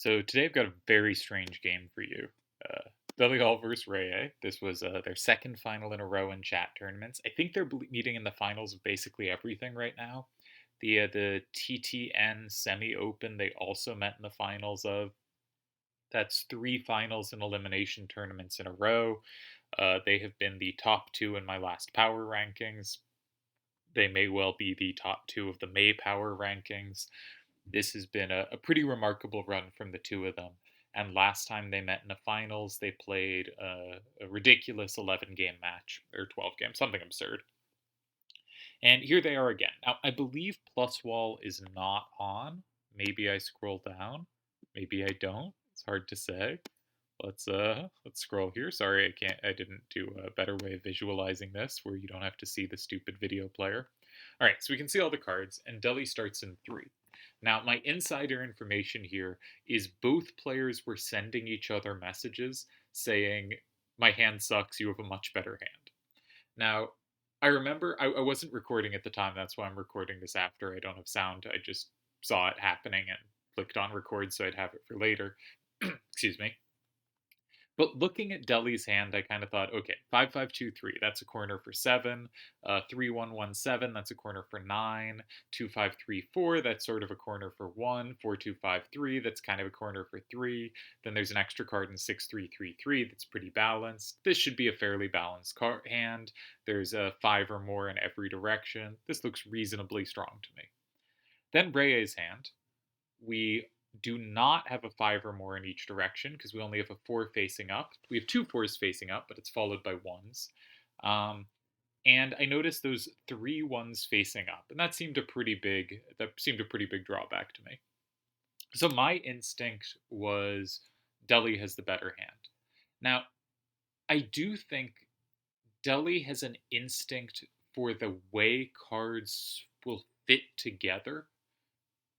So today I've got a very strange game for you. Uh, Delial versus Reay. This was their second final in a row in chat tournaments. I think they're meeting in the finals of basically everything right now. The TTN Semi Open they also met in the finals of. That's three finals and elimination tournaments in a row. They have been the top two in my last power rankings. They may well be the top two of the May power rankings. This has been a pretty remarkable run from the two of them. And last time they met in the finals, they played a ridiculous 11 game match, or 12 games, something absurd. And here they are again. Now, I believe Plus Wall is not on. Maybe I scroll down. Maybe I don't. It's hard to say. Let's scroll here. Sorry, I didn't do a better way of visualizing this where you don't have to see the stupid video player. All right, so we can see all the cards, and Delhi starts in 3. Now, my insider information here is both players were sending each other messages saying, "My hand sucks, you have a much better hand." Now, I remember I wasn't recording at the time, that's why I'm recording this after. I don't have sound, I just saw it happening and clicked on record so I'd have it for later. Excuse me. But looking at Delhi's hand, I kind of thought, okay, 5-5-2-3, that's a corner for 7. 3-1-1-7, that's a corner for 9. 2-5-3-4, that's sort of a corner for 1. 4-2-5-3, that's kind of a corner for 3. Then there's an extra card in 6-3-3-3 that's pretty balanced. This should be a fairly balanced hand. There's a 5 or more in every direction. This looks reasonably strong to me. Then Reyes' hand. We do not have a 5 or more in each direction because we only have a 4 facing up. We have 2 4s facing up, but it's followed by 1s. And I noticed those 3 1s facing up, and that seemed a pretty big drawback to me. So my instinct was Delhi has the better hand. Now, I do think Delhi has an instinct for the way cards will fit together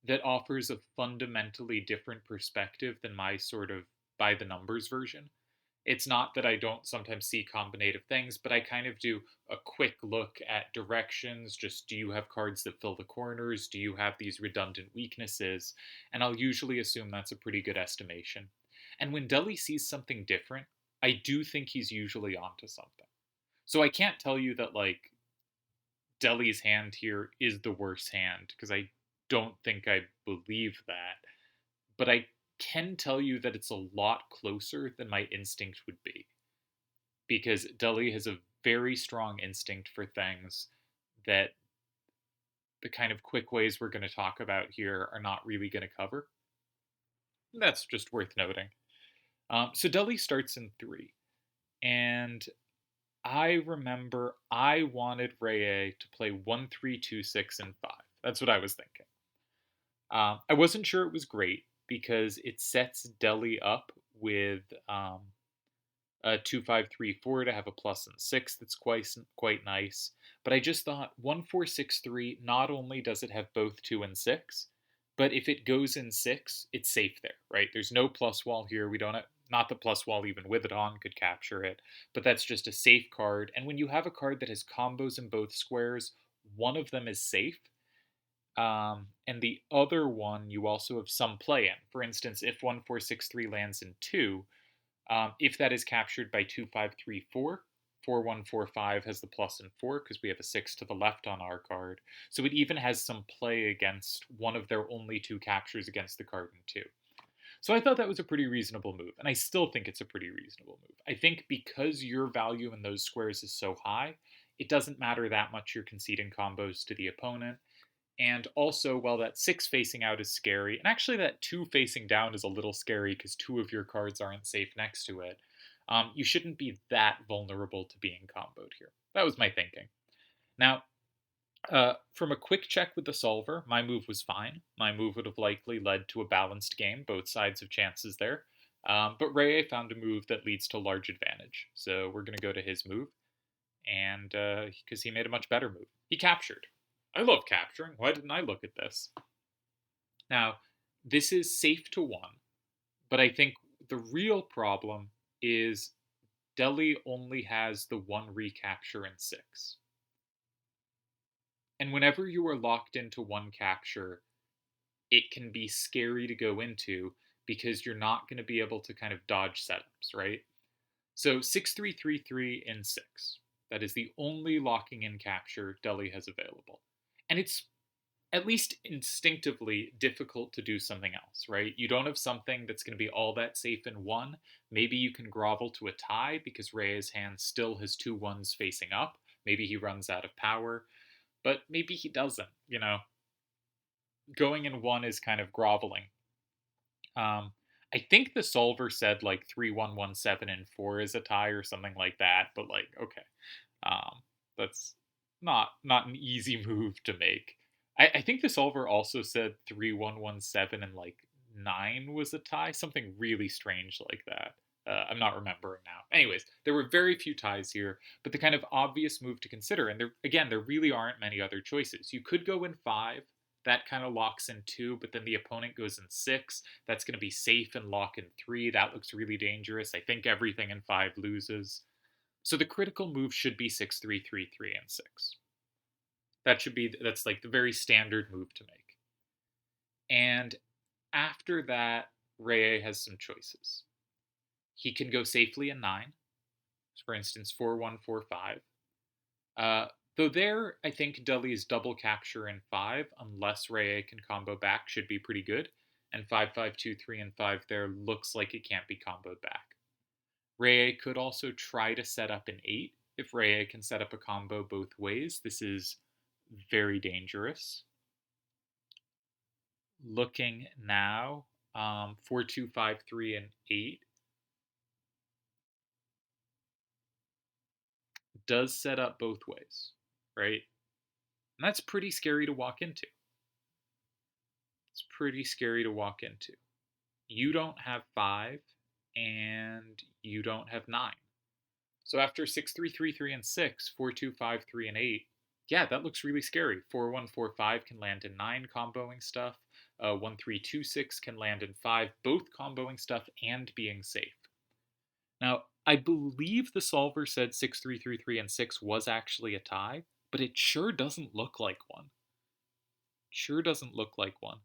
that offers a fundamentally different perspective than my sort of by the numbers version. It's not that I don't sometimes see combinative things, but I kind of do a quick look at directions. Just, do you have cards that fill the corners? Do you have these redundant weaknesses? And I'll usually assume that's a pretty good estimation. And when Delhi sees something different, I do think he's usually onto something. So I can't tell you that, like, Delhi's hand here is the worst hand, because I don't think I believe that. But I can tell you that it's a lot closer than my instinct would be. Because Delhi has a very strong instinct for things that the kind of quick ways we're going to talk about here are not really going to cover. That's just worth noting. So Delhi starts in 3. And I remember I wanted Reay to play 1-3-2-6 and 5. That's what I was thinking. I wasn't sure it was great because it sets Delhi up with a 2-5-3-4 to have a plus and 6 that's quite nice. But I just thought 1-4-6-3, not only does it have both 2 and 6, but if it goes in 6, it's safe there, right? There's no plus wall here. We don't have, not the plus wall even with it on could capture it, but that's just a safe card. And when you have a card that has combos in both squares, one of them is safe. And the other one you also have some play in. For instance, if 1-4-6-3 lands in 2, if that is captured by 2-5-3-4, 4-1-4-5 has the plus and 4 because we have a 6 to the left on our card. So it even has some play against one of their only 2 captures against the card in 2. So I thought that was a pretty reasonable move, and I still think it's a pretty reasonable move. I think because your value in those squares is so high, it doesn't matter that much you're conceding combos to the opponent. And also, while that 6 facing out is scary, and actually that 2 facing down is a little scary because 2 of your cards aren't safe next to it, you shouldn't be that vulnerable to being comboed here. That was my thinking. Now, from a quick check with the solver, my move was fine. My move would have likely led to a balanced game. Both sides have chances there. But Reay found a move that leads to large advantage. So we're going to go to his move, and because he made a much better move. He captured. I love capturing. Why didn't I look at this? Now, this is safe to 1, but I think the real problem is Delhi only has the 1 recapture in 6. And whenever you are locked into 1 capture, it can be scary to go into because you're not going to be able to kind of dodge setups, right? So 6333 in 6. That is the only locking in capture Deli has available. And it's at least instinctively difficult to do something else, right? You don't have something that's going to be all that safe in 1. Maybe you can grovel to a tie because Reay's hand still has 2 1s facing up. Maybe he runs out of power, but maybe he doesn't, Going in 1 is kind of groveling. I think the solver said like 3 1 1 7 and 4 is a tie or something like that, but like, okay. That's not an easy move to make. I think the solver also said 3 1 1 7 and like 9 was a tie, something really strange like that. I'm not remembering now. Anyways, there were very few ties here, but the kind of obvious move to consider, and there really aren't many other choices. You could go in 5, that kind of locks in 2, but then the opponent goes in 6. That's going to be safe and lock in 3. That looks really dangerous. I think everything in 5 loses. So the critical move should be 6333 and 6. That's like the very standard move to make. And after that, Reay has some choices. He can go safely in 9, for instance, 4145. Though there, I think Deli's double capture in 5, unless Reay can combo back, should be pretty good. And 5523 and 5 there looks like it can't be comboed back. Reay could also try to set up an 8. If Reay can set up a combo both ways, this is very dangerous. Looking now, 4, 2, 5, 3, and 8 does set up both ways, right? And that's pretty scary to walk into. It's pretty scary to walk into. You don't have 5, and you don't have 9. So after 6, 3, 3, 3, and 6, 4, 2, 5, 3, and 8, yeah, that looks really scary. 4, 1, 4, 5 can land in 9 comboing stuff. 1, 3, 2, 6 can land in 5, both comboing stuff and being safe. Now, I believe the solver said 6, 3, 3, 3, and 6 was actually a tie, but it sure doesn't look like one. Sure doesn't look like one.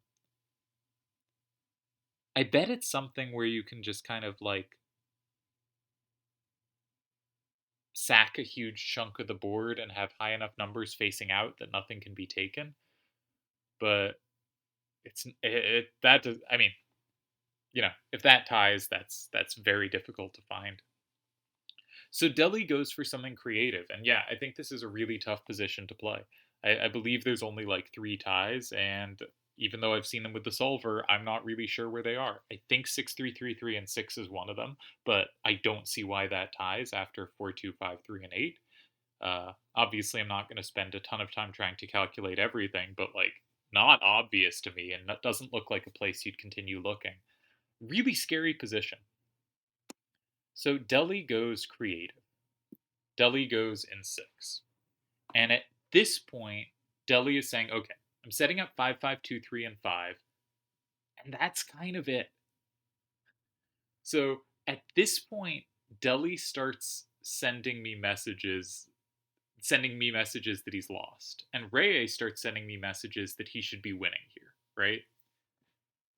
I bet it's something where you can just kind of like sack a huge chunk of the board and have high enough numbers facing out that nothing can be taken. But that does, I mean, if that ties, that's very difficult to find. So Deli goes for something creative, and yeah, I think this is a really tough position to play. I believe there's only like 3 ties, and even though I've seen them with the solver, I'm not really sure where they are. I think 6333 and 6 is one of them, but I don't see why that ties after 4, 2, 5, 3, and 8. Obviously, I'm not going to spend a ton of time trying to calculate everything, but like, not obvious to me, and that doesn't look like a place you'd continue looking. Really scary position. So Deli goes creative. Deli goes in 6. And at this point, Deli is saying, okay, I'm setting up 5, 5, 2, 3, and 5. And that's kind of it. So at this point, Deli starts sending me messages that he's lost. And Reay starts sending me messages that he should be winning here, right?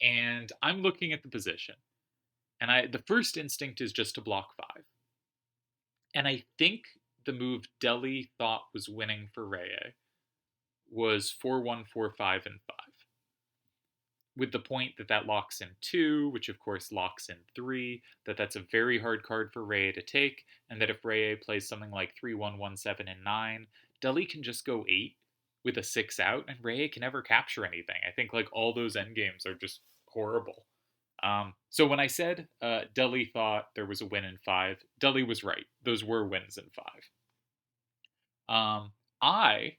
And I'm looking at the position. And the first instinct is just to block 5. And I think the move Deli thought was winning for Reay was 4, 1, 4, 5, and 5. With the point that locks in 2, which of course locks in 3, that's a very hard card for Reay to take, and that if Reay plays something like 3, 1, 1, 7, and 9, Deli can just go 8 with a 6 out, and Reay can never capture anything. I think like all those endgames are just horrible. So when I said Deli thought there was a win in 5, Deli was right. Those were wins in 5. I,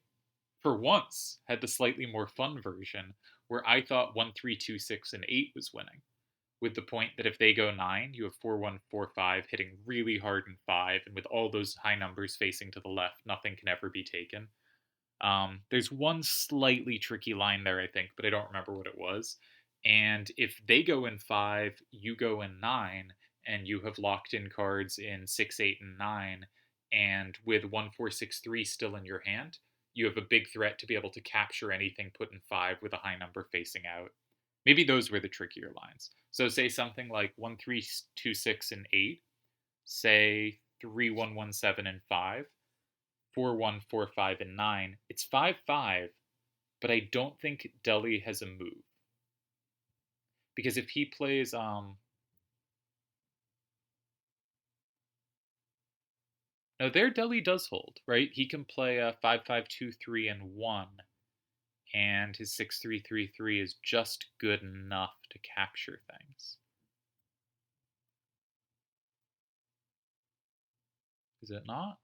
for once, had the slightly more fun version where I thought 1, 3, 2, 6, and 8 was winning, with the point that if they go 9, you have 4, 1, 4, 5 hitting really hard in 5, and with all those high numbers facing to the left, nothing can ever be taken. There's one slightly tricky line there, I think, but I don't remember what it was. And if they go in 5, you go in 9, and you have locked in cards in 6, 8, and 9, and with 1, 4, 6, 3 still in your hand, you have a big threat to be able to capture anything put in 5 with a high number facing out. Maybe those were the trickier lines. So say something like 1326 and 8, say 3117 and 5, 4145 and 9. It's 5-5, but I don't think Deli has a move. Because if he plays no, there Deli does hold, right? He can play a 5-5-2-3 and 1, and his 6-3-3-3 is just good enough to capture things. Is it not?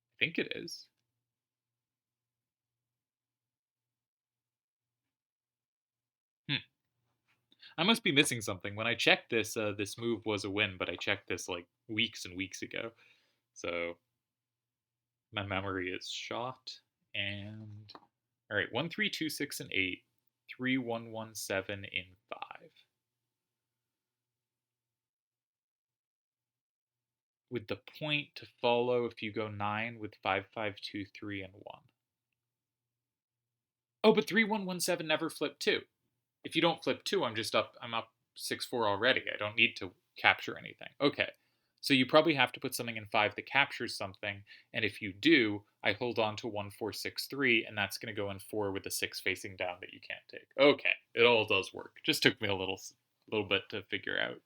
I think it is. I must be missing something. When I checked this, this move was a win, but I checked this like weeks and weeks ago. So my memory is shot. And all right, 1326 and 8, 3117 in 5. With the point to follow if you go 9 with 5523 and 1. Oh, but 3117 never flipped 2. If you don't flip 2, I'm up 6-4 already. I don't need to capture anything. Okay. So you probably have to put something in 5 that captures something, and if you do, I hold on to 1463, and that's going to go in 4 with the 6 facing down that you can't take. Okay, it all does work. Just took me a little bit to figure out.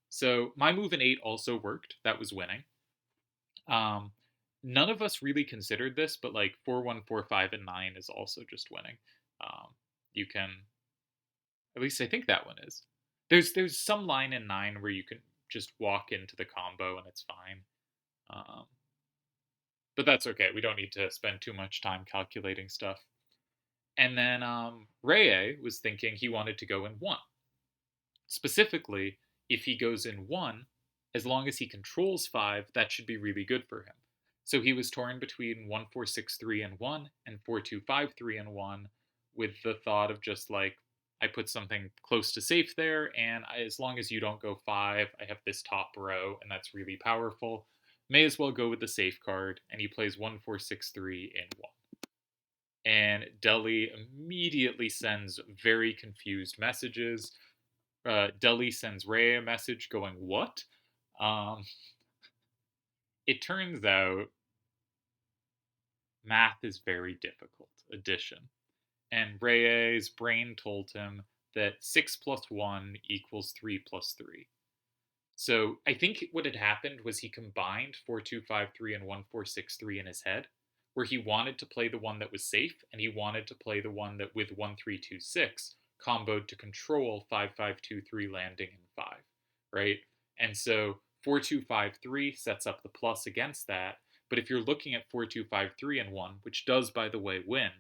So my move in 8 also worked. That was winning. Um, None of us really considered this, but like 4145 and 9 is also just winning. You can, at least I think that one is. There's some line in 9 where you can just walk into the combo and it's fine. Um, but that's okay. We don't need to spend too much time calculating stuff. And then Reay was thinking he wanted to go in 1. Specifically, if he goes in 1, as long as he controls 5, that should be really good for him. So he was torn between 1463 and 1 and 4253 and 1, with the thought of just like, I put something close to safe there, and as long as you don't go 5, I have this top row, and that's really powerful. May as well go with the safe card, and he plays 1463 in 1. And Deli immediately sends very confused messages. Deli sends Ray a message going, "What?" Um, it turns out math is very difficult, addition. And Ray's brain told him that 6 plus 1 equals 3 plus 3. So I think what had happened was he combined 4253 and 1463 in his head, where he wanted to play the one that was safe, and he wanted to play the one that with 1326 comboed to control 5523 landing in 5, right? And so 4253 sets up the plus against that. But if you're looking at 4253 and 1, which does, by the way, win,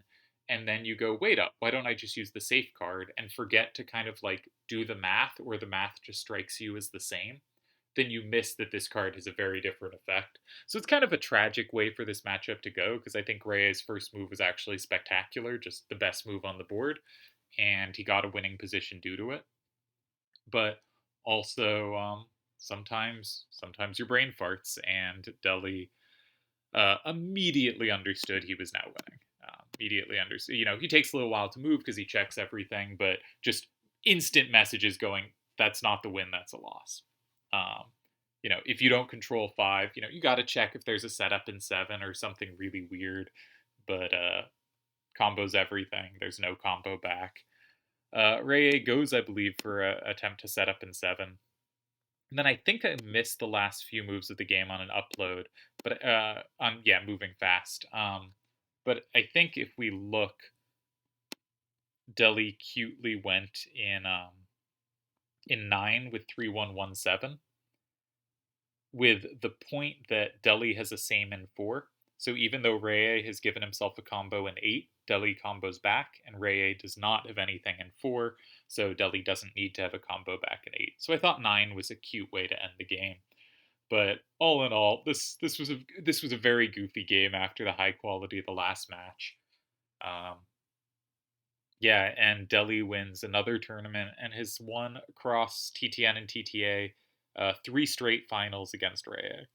and then you go, wait up, why don't I just use the safe card and forget to kind of like do the math, or the math just strikes you as the same, then you miss that this card has a very different effect. So it's kind of a tragic way for this matchup to go, because I think Ray's first move was actually spectacular, just the best move on the board, and he got a winning position due to it. But also, sometimes your brain farts, and Deli immediately understood he was now winning. Immediately understood. He takes a little while to move because he checks everything, but just instant messages going, that's not the win, that's a loss. Um, if you don't control 5, you got to check if there's a setup in 7 or something really weird, but combos everything. There's no combo back. Reay goes, I believe, for an attempt to set up in 7. And then I think I missed the last few moves of the game on an upload, but moving fast. But I think if we look, Deli cutely went in 9 with 3117, with the point that Deli has a same in 4. So even though Reay has given himself a combo in 8, Deli combos back, and Reay does not have anything in 4, so Deli doesn't need to have a combo back in 8. So I thought 9 was a cute way to end the game. But all in all, this was a very goofy game after the high quality of the last match. Um, yeah, and Deli wins another tournament and has won across TTN and TTA 3 straight finals against Reay.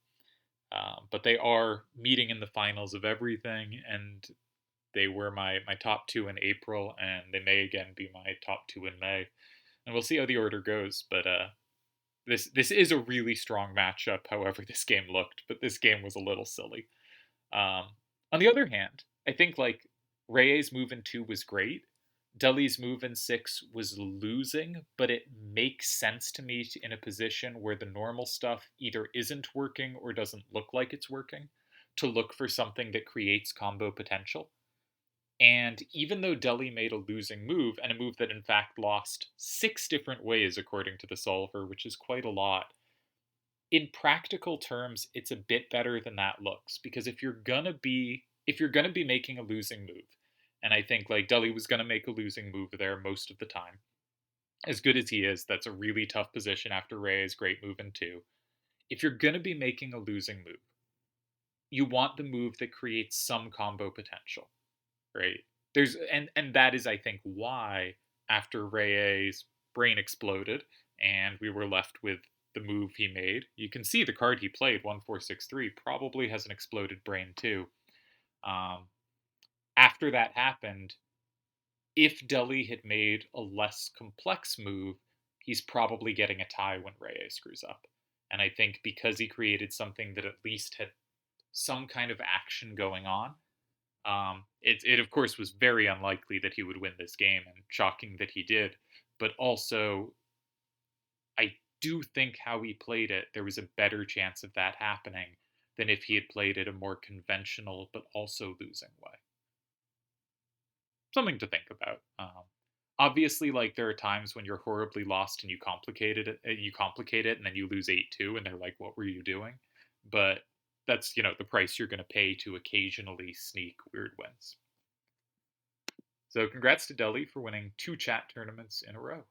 But they are meeting in the finals of everything, and They were my top two in April, and they may again be my top two in May. And we'll see how the order goes. But this is a really strong matchup. However, this game looked, but this game was a little silly. Um, on the other hand, I think like Reay's move in 2 was great. Deli's move in 6 was losing, but it makes sense to me in a position where the normal stuff either isn't working or doesn't look like it's working, to look for something that creates combo potential. And even though Deli made a losing move, and a move that in fact lost 6 different ways according to the solver, which is quite a lot, in practical terms, it's a bit better than that looks, because if you're gonna be making a losing move, and I think like Deli was gonna make a losing move there most of the time. As good as he is, that's a really tough position after Ray's great move in 2. If you're gonna be making a losing move, you want the move that creates some combo potential, right? And that is, I think, why after Ray's brain exploded and we were left with the move he made. You can see the card he played, 1463, probably has an exploded brain too. Um, After that happened, if Deli had made a less complex move, he's probably getting a tie when Ray screws up. And I think because he created something that at least had some kind of action going on, it of course was very unlikely that he would win this game, and shocking that he did. But also, I do think how he played it, there was a better chance of that happening than if he had played it a more conventional but also losing way. Something to think about. Obviously, like there are times when you're horribly lost and you complicate it, and then you lose 8-2, and they're like, "What were you doing?" But that's the price you're going to pay to occasionally sneak weird wins. So congrats to Deli for winning 2 chat tournaments in a row.